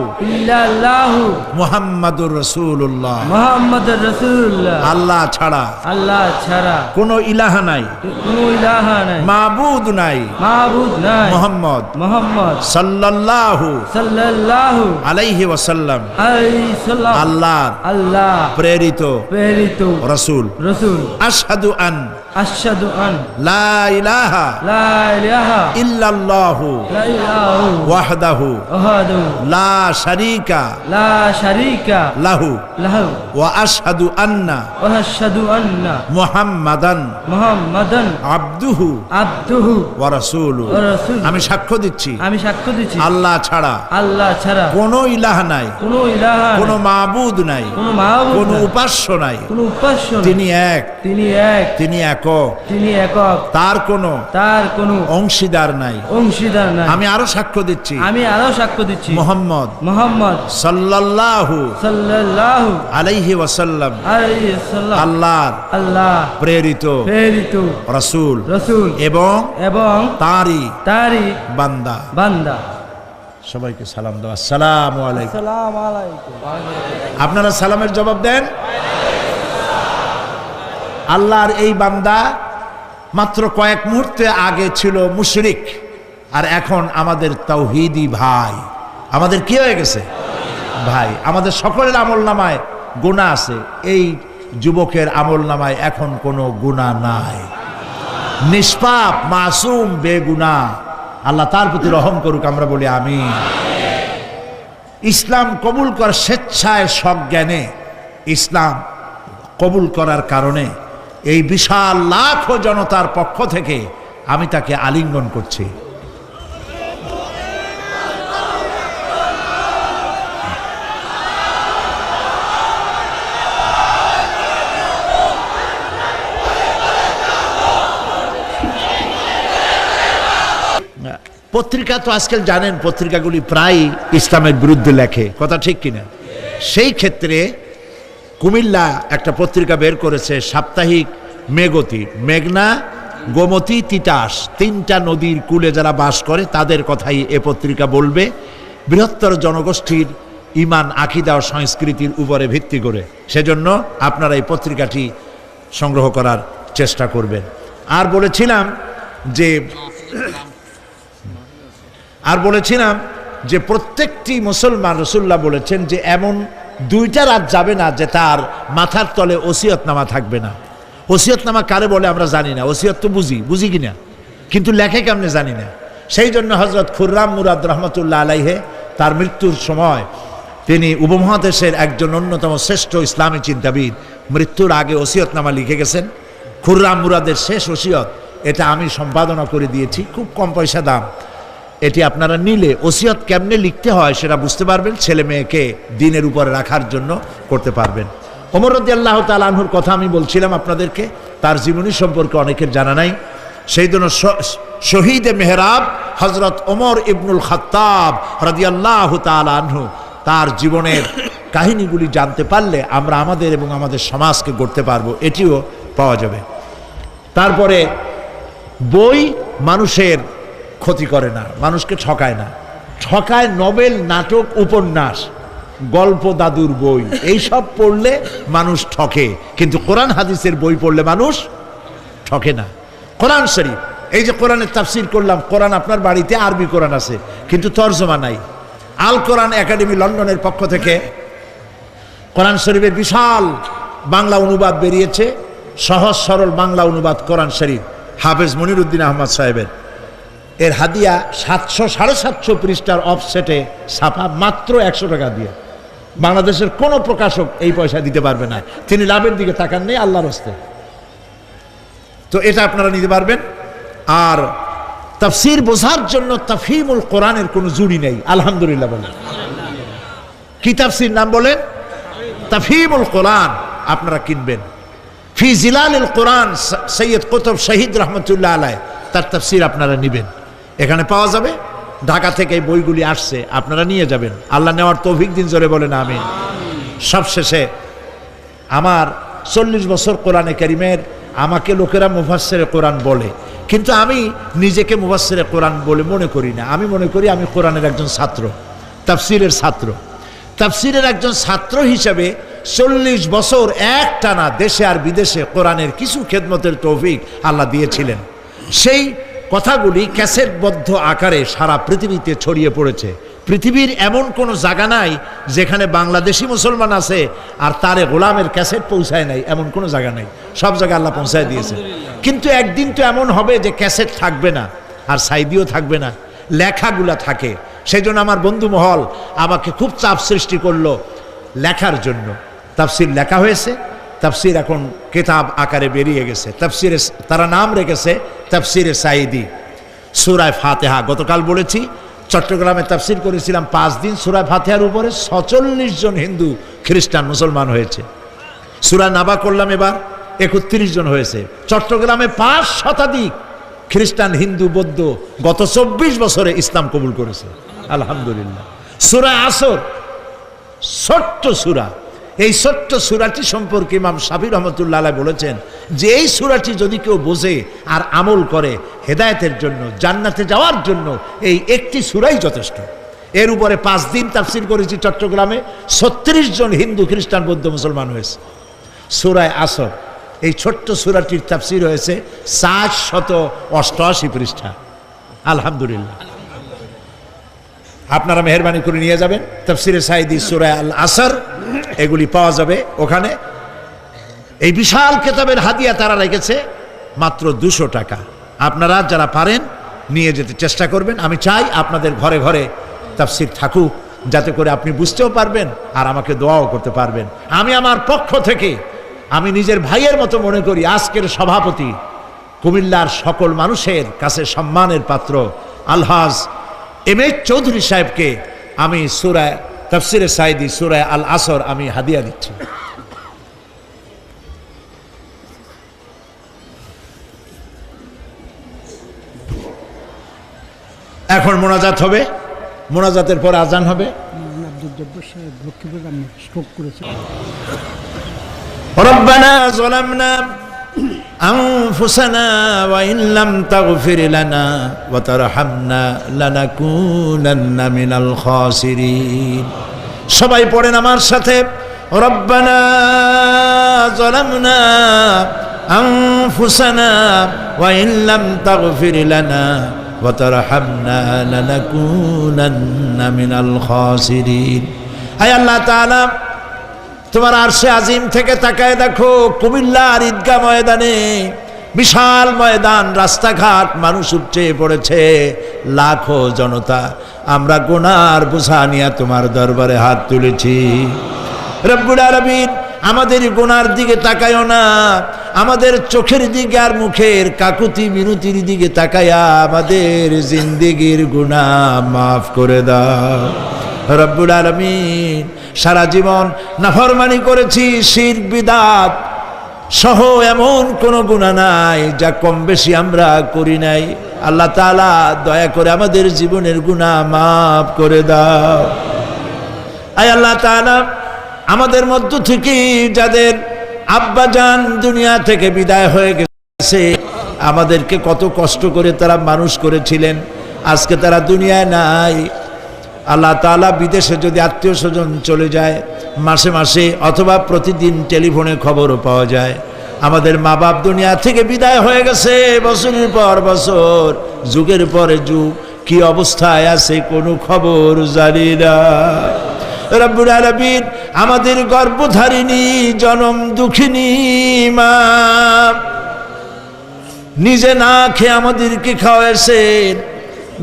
মুহাম্মাদুর রাসূলুল্লাহ। আল্লাহ ছাড়া কোনো ইলাহা নাই, মাবুদ নাই, মুহাম্মদ সাল্লাল্লাহু আলাইহি ওয়াসাল্লাম আল্লাহর প্রেরিত রাসূল। আশহাদু আন লা ইলাহা ইল্লাল্লাহু ওয়াহদাহু লা শারীকা লাহু ওয়া আশহাদু আন্না মুহাম্মাদান আবদুহু ওয়া রাসূলুহু। আমি সাক্ষ্য দিচ্ছি আল্লাহ ছাড়া কোনো ইলাহ নাই, কোনো মাবুদ নাই, কোনো উপাস্য নাই। তিনি এক, তিনি একক, তার কোনো অংশীদার নাই। আমি আরো সাক্ষ্য দিচ্ছি মুহাম্মদ সাল্লাল্লাহু আলাইহি ওয়াসাল্লাম আল্লাহর প্রেরিত রাসূল এবং তারই বান্দা। সবাইকে সালাম দাও, আসসালামু আলাইকুম। আপনারা সালামের জবাব দেন। আল্লাহর এই বান্দা মাত্র কয়েক মুহূর্তে আগে ছিল মুশরিক, আর এখন আমাদের তাওহীদি ভাই। আমাদের কি হয়ে গেছে? ভাই। আমাদের সকলের আমল নামায় গুনাহ আছে, এই যুবকের আমল নামায় এখন কোনো গুনাহ নাই। নিষ্পাপ, মাসুম, বেগুনাহ। আল্লাহ তার প্রতি রহম করুক, আমরা বলি আমিন। ইসলাম কবুল করার স্বেচ্ছায় সজ্ঞানে ইসলাম কবুল করার কারণে এই বিশাল লাখো জনতার পক্ষ থেকে আমি তাকে আলিঙ্গন করছি। পত্রিকা তো আজকাল জানেন, পত্রিকাগুলি প্রায় ইসলামের বিরুদ্ধে লেখে, কথা ঠিক কিনা? সেই ক্ষেত্রে কুমিল্লা একটা পত্রিকা বের করেছে, সাপ্তাহিক মেঘতি, মেঘনা, গোমতী, তিতাস, 3টা নদীর কূলে যারা বাস করে তাদের কথাই এ পত্রিকা বলবে, বৃহত্তর জনগোষ্ঠীর ইমান, আকিদা ও সংস্কৃতির উপরে ভিত্তি করে। সেজন্য আপনারা এই পত্রিকাটি সংগ্রহ করার চেষ্টা করবেন। আর বলেছিলাম যে প্রত্যেকটি মুসলমান, রাসূলুল্লাহ বলেছেন যে এমন 2টা রাত যাবে না যে তার মাথার তলে ওসিয়তনামা থাকবে না। ওসিয়তনামা কারে বলে আমরা জানি না, ওসিয়ত তো বুঝি কিনা, কিন্তু লেখে কেমনে জানি না। সেই জন্য হযরত খুররাম মুরাদ রহমতুল্লাহ আলাইহে তার মৃত্যুর সময় তিনি উপমহাদেশের একজন অন্যতম শ্রেষ্ঠ ইসলামী চিন্তাবিদ, মৃত্যুর আগে ওসিয়তনামা লিখে গেছেন। খুররাম মুরাদের শেষ ওসিয়ত, এটা আমি সম্পাদনা করে দিয়েছি, খুব কম পয়সা দাম। এটি আপনারা নিলে ওসিয়ত কেমনে লিখতে হয় সেটা বুঝতে পারবেন, ছেলে মেয়েকে দিনের উপরে রাখার জন্য করতে পারবেন। ওমর রাদিয়াল্লাহু তাআলা আনহুর কথা আমি বলছিলাম আপনাদেরকে, তার জীবনী সম্পর্কে অনেকের জানা নাই। সেই জন্য শহীদে মেহরাব হযরত ওমর ইবনুল খাত্তাব রাদিয়াল্লাহু তাআলা আনহু, তার জীবনের কাহিনীগুলি জানতে পারলে আমরা আমাদের এবং আমাদের সমাজকে গড়তে পারবো, এটিও পাওয়া যাবে। তারপরে বই মানুষের ক্ষতি করে না, মানুষকে ঠকায় না, ঠকায় নভেল, নাটক, উপন্যাস, গল্প, দাদুর বই, এইসব পড়লে মানুষ ঠকে, কিন্তু কোরআন হাদিসের বই পড়লে মানুষ ঠকে না। কোরআন শরীফ, এই যে কোরআনের তাফসীর করলাম, কোরআন আপনার বাড়িতে আরবি কোরআন আছে কিন্তু তরজমা নাই। আল কোরআন একাডেমি লন্ডনের পক্ষ থেকে কোরআন শরীফের বিশাল বাংলা অনুবাদ বেরিয়েছে, সহজ সরল বাংলা অনুবাদ কোরআন শরীফ, হাফেজ মনিরুদ্দিন আহমদ সাহেবের। এর হাদিয়া 700-750 পৃষ্ঠার অফসেটে ছাপা, মাত্র 100 টাকা দিয়ে। বাংলাদেশের কোনো প্রকাশক এই পয়সা দিতে পারবে না, তিনি লাভের দিকে তাকান নেই, আল্লাহর হস্তে। তো এটা আপনারা নিতে পারবেন। আর তাফসীর বোঝার জন্য তাফহিমুল কোরআনের কোনো জুড়ি নেই, আলহামদুলিল্লাহ বলেন। কি তাফসীর নাম বলেন? তাফহিমুল কোরআন আপনারা কিনবেন। ফি জিলালিল কোরআন, সৈয়দ কুতুব শহীদ রহমতুল্লাহ আলাইহি, তার তাফসীর আপনারা নেবেন, এখানে পাওয়া যাবে। ঢাকা থেকে এই বইগুলি আসছে, আপনারা নিয়ে যাবেন। আল্লাহ নেওয়ার তৌফিক দিন, জোরে বলেন আমিন। সবশেষে আমার 40 বছর কোরআনে কারীমের, আমাকে লোকেরা মুফাসসিরে কোরআন বলে, কিন্তু আমি নিজেকে মুফাসসিরে কোরআন বলে মনে করি না। আমি মনে করি আমি কোরআনের একজন ছাত্র, তাফসীরের ছাত্র। তাফসীরের একজন ছাত্র হিসেবে 40 বছর একটানা দেশে আর বিদেশে কোরআনের কিছু খেদমতের তৌফিক আল্লাহ দিয়েছিলেন। সেই কথাগুলি ক্যাসেটবদ্ধ আকারে সারা পৃথিবীতে ছড়িয়ে পড়েছে। পৃথিবীর এমন কোনো জায়গা নাই যেখানে বাংলাদেশি মুসলমান আছে আর তারে গোলামের ক্যাসেট পৌঁছায় নাই, এমন কোনো জায়গা নাই, সব জায়গায় আল্লাহ পৌঁছায় দিয়েছে। কিন্তু একদিন তো এমন হবে যে ক্যাসেট থাকবে না, আর সাইডিও থাকবে না, লেখাগুলা থাকে। সেই জন্য আমার বন্ধু মহল আমাকে খুব চাপ সৃষ্টি করলো লেখার জন্য। তাফসীর লেখা হয়েছে, তাফসীর এখন কিতাব আকারে বেরিয়ে গেছে। তাফসীরে তারা নাম রেখেছে তাফসীরে সাঈদী। সূরা ফাতিহা গতকাল বলেছি, চট্টগ্রামে তাফসীর করেছিলাম 5 দিন। সূরা ফাতিহার উপরে 46 জন হিন্দু খ্রিস্টান মুসলমান হয়েছে। সূরা নাবা করলাম, এবার 31 জন হয়েছে। চট্টগ্রামে 5 শতাধিক খ্রিস্টান, হিন্দু, বৌদ্ধ গত 24 বছরে ইসলাম কবুল করেছে, আলহামদুলিল্লাহ। সূরা আসর, ছোট্ট সূরা, এই ছোট্ট সূরাটি সম্পর্কে ইমাম শাফি রহমতুল্লাহ আলাইহি বলেছেন যে এই সূরাটি যদি কেউ বোঝে আর আমল করে, হেদায়েতের জন্য, জান্নাতে যাওয়ার জন্য এই একটি সূরাই যথেষ্ট। এর উপরে 5 দিন তাফসীর করেছি চট্টগ্রামে, 36 জন হিন্দু, খ্রিস্টান, বৌদ্ধ মুসলমান হয়েছে। সূরা আসর, এই ছোট্ট সূরাটির তাফসীর হয়েছে 488 পৃষ্ঠা, আলহামদুলিল্লাহ। আপনারা মেহেরবানি করে নিয়ে যাবেন তাফসীরে সাঈদী, সূরা আল আসর, এগুলি পাওয়া যাবে ওখানে। এই বিশাল কিতাবের হাদিয়া তারা রেখেছে মাত্র 200 টাকা। আপনারা যারা পারেন নিয়ে যেতে চেষ্টা করবেন। আমি চাই আপনাদের ঘরে ঘরে তাফসীর থাকুক, যাতে করে আপনি বুঝতেও পারবেন আর আমাকে দোয়াও করতে পারবেন। আমি আমার পক্ষ থেকে, আমি নিজের ভাইয়ের মতো মনে করি, আজকের সভাপতি কুমিল্লার সকল মানুষের কাছে সম্মানের পাত্র আলহাজ এম.এ. চৌধুরী সাহেবকে আমি সূরা তাফসীরে সাঈদী, সূরা আল আসর আমি হাদিয়া দিচ্ছি। এখন মোনাজাত হবে, মোনাজাতের পর আজান হবে। আব্দুল জব্বার সাহেব লক্ষ্মীপুর স্ট্রোক করেছে। রব্বানা যালামনা আনফুসানা ওয়া ইন লাম তাগফির লানা ওয়া তারহামনা লানাকুনান্না মিনাল খাসিরিন। সবাই পড়েন আমার সাথে, রব্বানা যালামনা আনফুসানা ওয়া ইন লাম তাগফির লানা ওয়া তারহামনা লানাকুনান্না মিনাল খাসিরিন। হে আল্লাহ তাআলা, তোমার আরশে আজিম থেকে তাকায় দেখো, কুমিল্লার ঈদগাহ ময়দানে বিশাল ময়দান, রাস্তাঘাট, মানুষ উপচে পড়েছে, লাখো জনতা। আমরা গুনার বোঝা নিয়ে তোমার দরবারে হাত তুলেছি। রব্বুল আলামিন, আমাদের গুনার দিকে তাকায়ও না, আমাদের চোখের দিকে আর মুখের কাকুতি মিনতির দিকে তাকায়া আমাদের জিন্দেগির গুনাহ মাফ করে দাও। রব্বুল আলামিন, সারা জীবন নাফরমানি করেছি, শিরক বিদআত সহ এমন কোনো গুনাহ নাই যা কম বেশি আমরা করি নাই। আল্লাহ তাআলা দয়া করে আমাদের জীবনের গুনাহ মাফ করে দাও। আয় আল্লাহ তাআলা, আমাদের মধ্য থেকে যাদের আব্বাজান দুনিয়া থেকে বিদায় হয়ে গেছে, আমাদেরকে কত কষ্ট করে তারা মানুষ করেছিলেন, আজকে তারা দুনিয়ায় নাই। আল্লাহ তাআলা, বিদেশে যদি আত্মীয় স্বজন চলে যায়, মাসে মাসে অথবা প্রতিদিন টেলিফোনে খবরও পাওয়া যায় আমাদের মা বাপ দুনিয়া থেকে বিদায় হয়ে গেছে, বছরের পর বছর, যুগের পরে যুগ, কি অবস্থায় আছে কোনো খবর জানি না। রব্বুল আলামিন, আমাদের গর্ভধারিণী জনম দুঃখিনী মা নিজে না খেয়ে আমাদেরকে খাওয়াইছেন,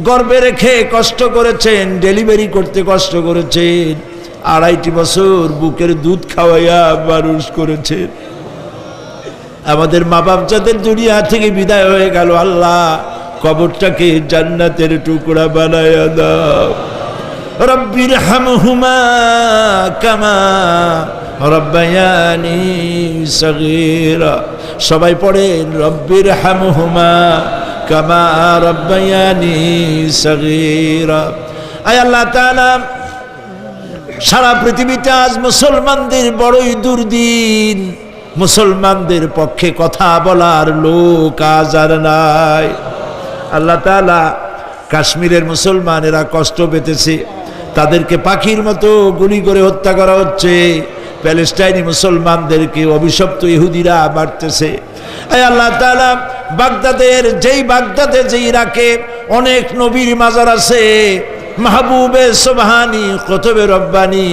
গর্ভে রেখে কষ্ট করেছেন, ডেলিভারি করতে কষ্ট করেছেন, 2.5 বছর বুকের দুধ খাওয়াইয়া মানুষ করেছেন। আমাদের মা বাপ যাদের দুনিয়া থেকে বিদায় হয়ে গেল, আল্লাহ কবরটাকে জান্নাতের টুকরা বানায়া দাও। রব্বির হামহুমা কামা রব্বায়ানি সগীরা। সবাই পড়েন, রব্বির হামহুমা কামা রব্বায়ানি সগীরা। আয় আল্লাহ তাআলা, সারা পৃথিবীতে আজ মুসলমানদের বড়ই দুর্দিন, মুসলমানদের পক্ষে কথা বলার লোক আজ আর নাই। আল্লাহ তাআলা, কাশ্মীরের মুসলমানেরা কষ্ট পেতেছে, তাদেরকে পাখির মতো গুলি করে হত্যা করা হচ্ছে, প্যালেস্টাইনি মুসলমানদেরকে অভিশপ্ত ইহুদিরা মারতেছে। আয় আল্লাহ তাআলা, বাগদাদে যে ইরাকে অনেক নবীর মাজার আছে, মাহবুবে সুবহানি, কুতুবে রব্বানি,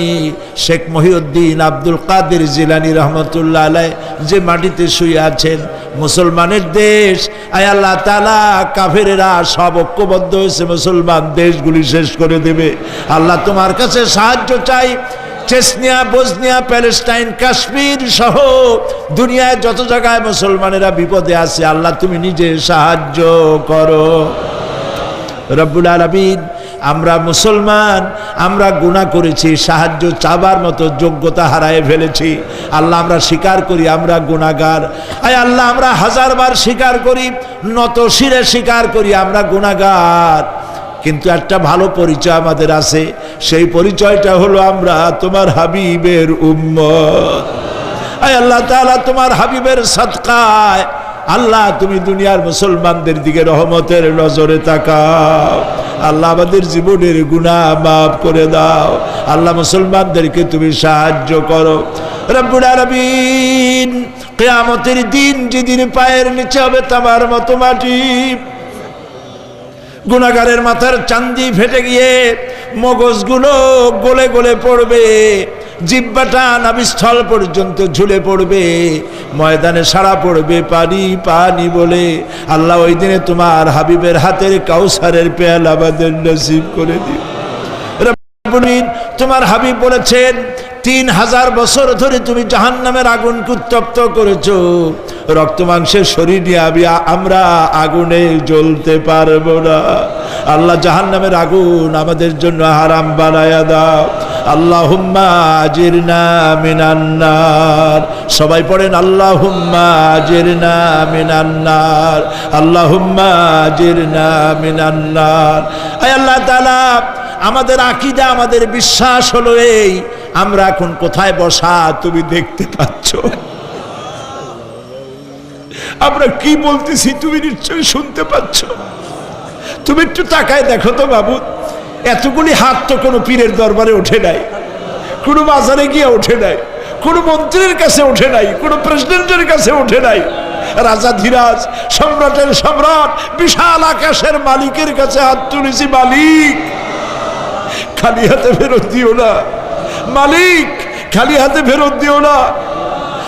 শেখ মহিউদ্দিন আব্দুল কাদের জিলানী রহমতুল্লাহ আলাইহি যে মাটিতে শুয়ে আছেন, মুসলমানের দেশ। আয় আল্লাহ তাআলা, কাফেরেরা সব ঐক্যবদ্ধ হয়েছে, মুসলমান দেশগুলি শেষ করে দেবে। আল্লাহ তোমার কাছে সাহায্য চাই। চেচনিয়া, বসনিয়া, প্যালেস্টাইন, কাশ্মীর সহ দুনিয়ায় যত জায়গায় মুসলমানেরা বিপদে আছে, আল্লাহ তুমি নিজে সাহায্য করো। রব্বুল আলামিন, আমরা মুসলমান, আমরা গুনাহ করেছি, সাহায্য চাবার মতো যোগ্যতা হারায় ফেলেছি। আল্লাহ, আমরা স্বীকার করি আমরা গুনাহগার। আয় আল্লাহ, আমরা 1000 বার স্বীকার করি, নত শিরে স্বীকার করি আমরা গুনাহগার। কিন্তু একটা ভালো পরিচয় আমাদের আছে, সেই পরিচয়টা হলো আমরা তোমার হাবিবের উম্মত। আয় আল্লাহ তাআলা, তোমার হাবিবের সাদকায় আল্লাহ তুমি দুনিয়ার মুসলমানদের দিকে রহমতের নজরে তাকাও। আল্লাহ, আমাদের জীবনের গুনাহ মাফ করে দাও। আল্লাহ, মুসলমানদেরকে তুমি সাহায্য করো। রব্বুল আলামিন, কিয়ামতের দিন যেদিন পায়ের নিচে হবে তামার মতো মাটি, গুনাহগারের মাথার চান্দি ফেটে গিয়ে মগজগুলো গলে গলে পড়বে, জিহ্বাটা নাভিস্থল পর্যন্ত ঝুলে পড়বে, ময়দানে সারা পড়বে পানি পানি বলে। আল্লাহ, ওই দিনে তোমার হাবিবের হাতের কাউসারের পেয়ালা আমাদের নসিব করে দিও। রব্বুল আলামিন, তোমার হাবিব বলেছেন, 3000 বছর ধরে তুমি জাহান্নামের আগুনকে উত্তপ্ত করেছো, রক্ত মাংসের শরীর নিয়ে আমরা আগুনে জ্বলতে পারবো না। আল্লাহ জাহান্নামের আগুন আমাদের জন্য হারাম বানায়া দাও। আল্লাহুম্মা আজিরনা মিনান নার। সবাই পড়েন আল্লাহুম্মা আজিরনা মিনান নার, আল্লাহুম্মা আজিরনা মিনান নার। আয় আল্লাহ তাআলা, আমাদের আকীদা, আমাদের বিশ্বাস হলো এই, আমরা এখন কোথায় বসা তুমি দেখতে পাচ্ছ। আমরা কি বলতেছি তুমি নিশ্চয়ই শুনতে পাচ্ছ। তুমি একটু তাকায় দেখো তো বাবু, এতগুলি হাত তো কোনো পীরের দরবারে ওঠে নাই, কোনো বাজারে গিয়ে ওঠে নাই, কোনো মন্ত্রীর কাছে ওঠে নাই, কোনো প্রেসিডেন্টের কাছে ওঠে নাই। রাজা ধীরাজ, সম্রাটের সম্রাট, বিশাল আকাশের মালিকের কাছে হাত তুলেছি, মালিক খালি হাতে ফেরত দিও না, মালিক খালি হাতে ফেরত দিও না।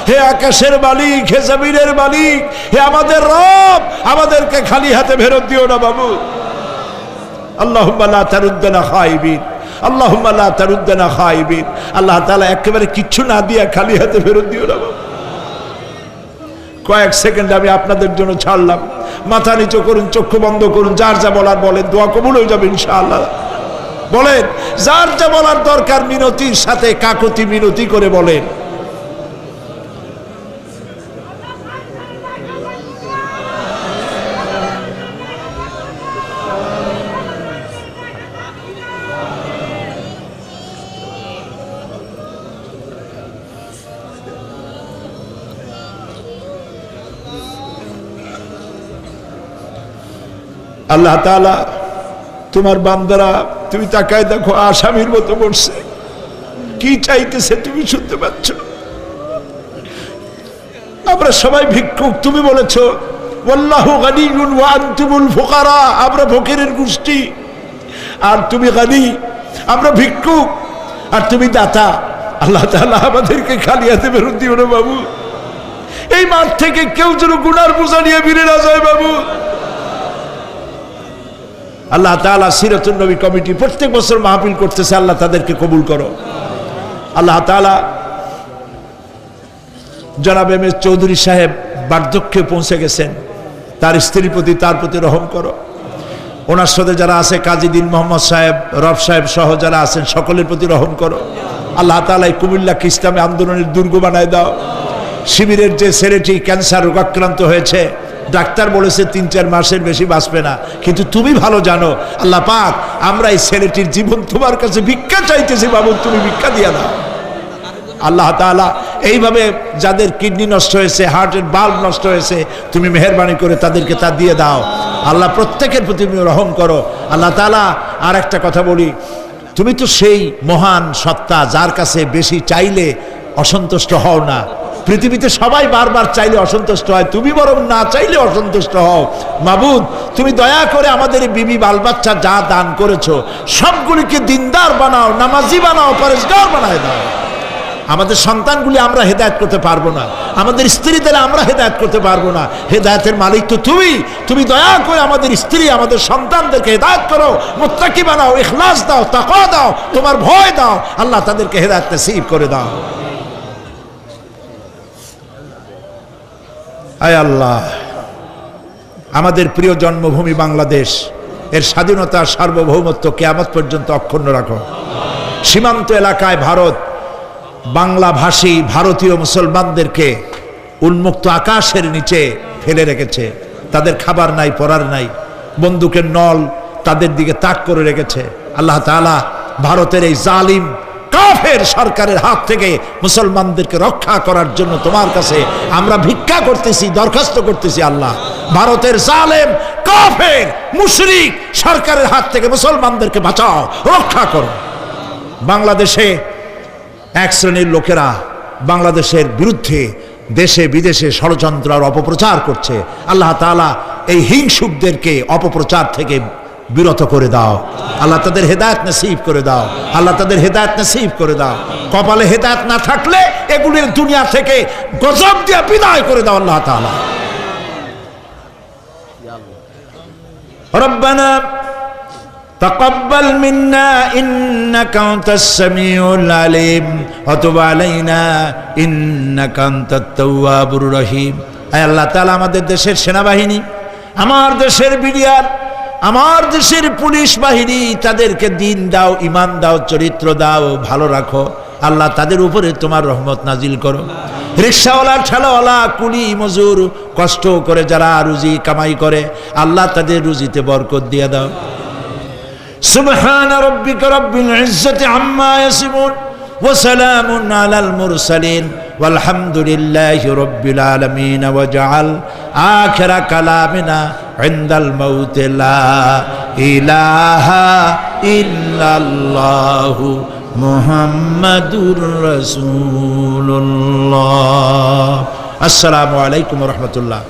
হে আকাশের মালিক, হে জমিনের মালিক, হে আমাদের রব, আমাদেরকে খালি হাতে ফেরত দিও না বাবু। আল্লাহুম্মা লা তারুদ্দানা খাইবিন, আল্লাহুম্মা লা তারুদ্দানা খাইবিন। আল্লাহ তাআলা একেবারে কিচ্ছু না দিয়া খালি হাতে ফেরত দিও না বাবু। কয়েক সেকেন্ড আমি আপনাদের জন্য ছাড়লাম, মাথা নিচু করুন, চক্ষু বন্ধ করুন, যার যা বলার বলেন, দোয়া কবুল হয়ে যাবে ইনশাআল্লাহ। বলেন, যার যা বলার দরকার মিনতির সাথে, কাকুতি মিনতি করে বলেন। আল্লাহ তাআলা তোমার বান্দারা, তুমি তাকায় দেখো, আসামির মতো বসছে, কি চাইতেছে তুমি শুনতে পাচ্ছ। আমরা সবাই ভিক্ষুক, তুমি বলেছ ওয়াল্লাহু গানিয়্যুন ওয়া আনতুমুল ফুকারা, আমরা ফকিরের গোষ্ঠী আর তুমি গানি, আমরা ভিক্ষুক আর তুমি দাতা। আল্লাহ তাআলা আমাদেরকে খালি হাতে ফেরত দিও না বাবু। এই মাঠ থেকে কেউ যেন গুনার বোঝা নিয়ে ফিরে না যায় বাবু। আল্লাহ তাআলা সিরাতুন নবী কমিটি প্রত্যেক বছর মাহফিল করতেছে, আল্লাহ তাদেরকে কবুল করো। আল্লাহ তাআলা জনাব এম এস চৌধুরী সাহেব বার্ধক্যে পৌঁছে গেছেন, তার স্ত্রীর প্রতি, তার প্রতি রহম করো। ওনার সাথে যারা আছে, কাজী দিন মোহাম্মদ সাহেব, রব সাহেব সহ যারা আছেন, সকলের প্রতি রহম করো। আল্লাহ তাআলা এই কুমিল্লাকে ইসলামী আন্দোলনের দুর্গ বানায় দাও। শিবিরের যে ছেলেটি ক্যান্সার রোগাক্রান্ত হয়েছে, ডাক্তার বলেছে 3-4 মাসের বেশি বাঁচবে না, কিন্তু তুমি ভালো জানো। আল্লাহ পাক, আমরা এই ছেলেটির জীবন তোমার কাছে ভিক্ষা চাইতেছি বাবু, তুমি ভিক্ষা দিয়া দাও। আল্লাহ তাআলা এইভাবে যাদের কিডনি নষ্ট হয়েছে, হার্টের বাল্ব নষ্ট হয়েছে, তুমি মেহেরবানি করে তাদেরকে তা দিয়ে দাও। আল্লাহ প্রত্যেকের প্রতি তুমি রহম করো। আল্লাহ তাআলা আর একটা কথা বলি, তুমি তো সেই মহান সত্তা যার কাছে বেশি চাইলে অসন্তুষ্ট হও না। পৃথিবীতে সবাই বারবার চাইলে অসন্তুষ্ট হয়, তুমি বরং না চাইলে অসন্তুষ্ট হও। মাবুদ, তুমি দয়া করে আমাদের বিবি বাল বাচ্চা যা দান করেছো সবগুলিকে দিনদার বানাও, নামাজি বানাও, পরেশগার বানায় দাও। আমাদের সন্তানগুলি আমরা হেদায়েত করতে পারবো না, আমাদের স্ত্রীদের আমরা হেদায়েত করতে পারবো না। হেদায়েতের মালিক তো তুমি। তুমি দয়া করে আমাদের স্ত্রী, আমাদের সন্তানদেরকে হেদায়েত করো, মুত্তাকি বানাও, ইখলাস দাও, তাকওয়া দাও, তোমার ভয় দাও। আল্লাহ তাদেরকে হেদায়েত নসিব করে দাও। আয় আল্লাহ, আমাদের প্রিয় জন্মভূমি বাংলাদেশ, এর স্বাধীনতা, সার্বভৌমত্ব কিয়ামত পর্যন্ত অক্ষুণ্ণ রাখো। সীমান্ত এলাকায় ভারত বাংলাভাষী ভারতীয় মুসলমানদেরকে উন্মুক্ত আকাশের নিচে ফেলে রেখেছে। তাদের খাবার নাই, পরার নাই, বন্দুকের নল তাদের দিকে তাক করে রেখেছে। আল্লাহ তাআলা ভারতের এই জালিম কাফের সরকারের হাত থেকে মুসলমানদেরকে রক্ষা করার জন্য তোমার কাছে আমরা ভিক্ষা করতেছি, দরখাস্ত করতেছি। আল্লাহ, ভারতের জালেম কাফের মুশরিক সরকারের হাত থেকে মুসলমানদেরকে বাঁচাও, রক্ষা করো। বাংলাদেশে এক শ্রেণীর লোকেরা বাংলাদেশের বিরুদ্ধে দেশে বিদেশে ষড়যন্ত্র আর অপপ্রচার করছে। আল্লাহ তাআলা এই হিংসুকদেরকে অপপ্রচার থেকে বিরত করে দাও। আল্লাহ তাদের হেদায়েত নসিব করে দাও। আল্লাহ তাদের হেদায়েত নসিব করে দাও। কপালে হেদায়েত না থাকলে এগুলির দুনিয়া থেকে গজব দিয়ে বিদায় করে দাও আল্লাহ তাআলা। রব্বানা তাকাব্বাল মিন্না ইন্নাকা আনতাস সামিউল আলিম ওয়া তুব আলাইনা ইন্নাকা আনতাত তাওয়াবুর রহিম। আয় আল্লাহ তাআলা, আমাদের দেশের সেনাবাহিনী, আমার দেশের বিডিআর, আমার দেশের পুলিশ বাহিনী, তাদেরকে দিন দাও, ঈমান দাও, চরিত্র দাও, ভালো রাখো আল্লাহ। তাদের উপরে তোমার রহমত নাজিল করো। রিকশাওয়ালা, ঠেলাওয়ালা, কুলি মজুর, কষ্ট করে যারা রুজি কামাই করে আল্লাহ তাদের রুজিতে বরকত দিয়ে দাও। সুবহান রাব্বিকা রাব্বিল ইজ্জাতি আম্মা ইয়াসিফুন ওয়া সালামুন আলাল মুরসালিন ওয়ালহামদুলিল্লাহি রাব্বিল আলামিন ওয়া জাআল আখিরা কালামিনা ইনদাল মাউত লা ইলাহা ইল্লাল্লাহু মুহাম্মাদুর রাসূলুল্লাহ। আসসালামু আলাইকুম ওয়া রাহমাতুল্লাহ।